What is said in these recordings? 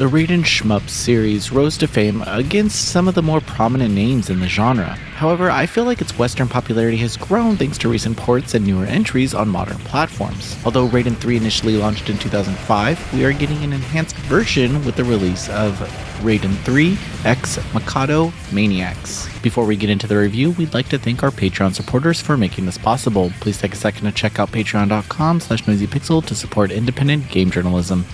The Raiden Shmup series rose to fame against some of the more prominent names in the genre. However, I feel like its Western popularity has grown thanks to recent ports and newer entries on modern platforms. Although Raiden 3 initially launched in 2005, we are getting an enhanced version with the release of Raiden 3 X Mikado Maniax. Before we get into the review, we'd like to thank our Patreon supporters for making this possible. Please take a second to check out patreon.com/noisypixel to support independent game journalism.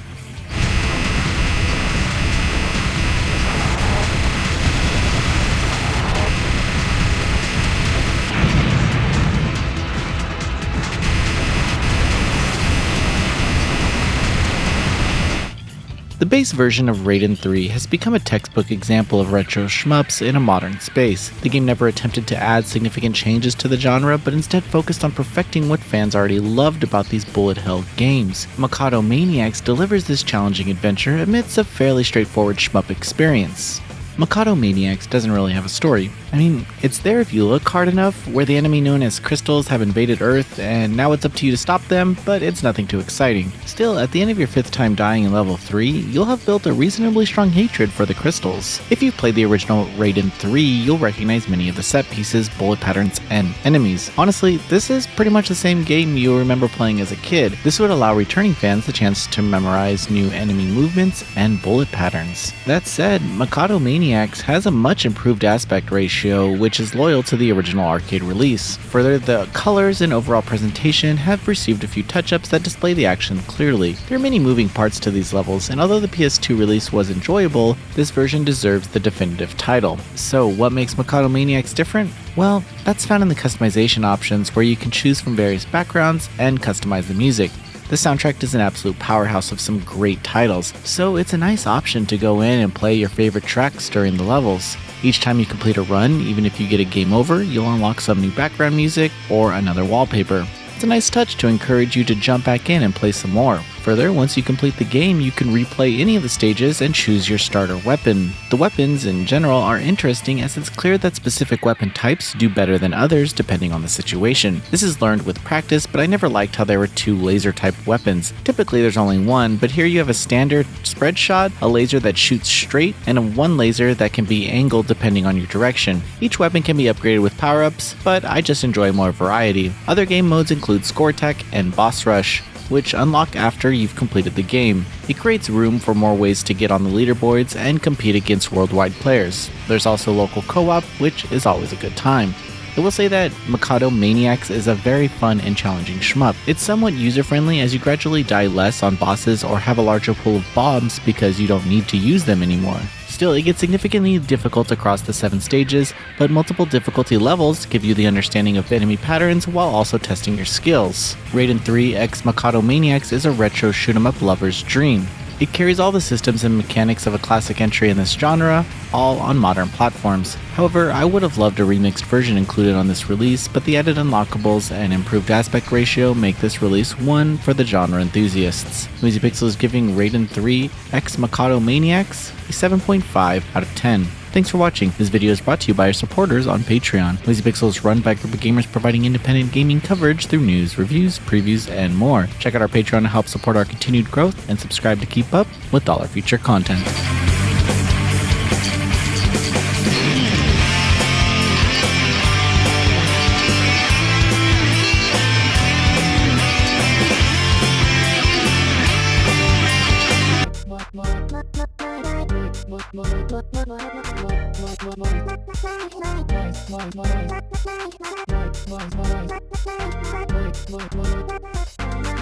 The base version of Raiden 3 has become a textbook example of retro shmups in a modern space. The game never attempted to add significant changes to the genre, but instead focused on perfecting what fans already loved about these bullet-hell games. Mikado Maniax delivers this challenging adventure amidst a fairly straightforward shmup experience. Mikado Maniax doesn't really have a story. I mean, it's there if you look hard enough, where the enemy known as Crystals have invaded Earth, and now it's up to you to stop them, but it's nothing too exciting. Still, at the end of your 5th time dying in level 3, you'll have built a reasonably strong hatred for the Crystals. If you've played the original Raiden 3, you'll recognize many of the set pieces, bullet patterns, and enemies. Honestly, this is pretty much the same game you remember playing as a kid. This would allow returning fans the chance to memorize new enemy movements and bullet patterns. That said, Mikado Maniax has a much improved aspect ratio, which is loyal to the original arcade release. Further, the colors and overall presentation have received a few touch-ups that display the action clearly. There are many moving parts to these levels, and although the PS2 release was enjoyable, this version deserves the definitive title. So what makes Mikado Maniax different? Well, that's found in the customization options, where you can choose from various backgrounds and customize the music. The soundtrack is an absolute powerhouse of some great titles, so it's a nice option to go in and play your favorite tracks during the levels. Each time you complete a run, even if you get a game over, you'll unlock some new background music or another wallpaper. It's a nice touch to encourage you to jump back in and play some more. Further, once you complete the game, you can replay any of the stages and choose your starter weapon. The weapons in general are interesting, as it's clear that specific weapon types do better than others depending on the situation. This is learned with practice, but I never liked how there were 2 laser type weapons. Typically there's only one, but here you have a standard spread shot, a laser that shoots straight, and one laser that can be angled depending on your direction. Each weapon can be upgraded with power-ups, but I just enjoy more variety. Other game modes include Score Tech and Boss Rush, which unlock after you've completed the game. It creates room for more ways to get on the leaderboards and compete against worldwide players. There's also local co-op, which is always a good time. I will say that Mikado Maniax is a very fun and challenging shmup. It's somewhat user-friendly, as you gradually die less on bosses or have a larger pool of bombs because you don't need to use them anymore. Still, it gets significantly difficult across the 7 stages, but multiple difficulty levels give you the understanding of enemy patterns while also testing your skills. Raiden 3 X Mikado Maniax is a retro shoot-'em-up lover's dream. It carries all the systems and mechanics of a classic entry in this genre, all on modern platforms. However, I would have loved a remixed version included on this release, but the added unlockables and improved aspect ratio make this release one for the genre enthusiasts. Noisy Pixel is giving Raiden 3 X Mikado Maniax a 7.5 out of 10. Thanks for watching. This video is brought to you by our supporters on Patreon. Noisy Pixel is run by a group of gamers providing independent gaming coverage through news, reviews, previews, and more. Check out our Patreon to help support our continued growth, and subscribe to keep up with all our future content.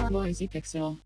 Noisy Pixel.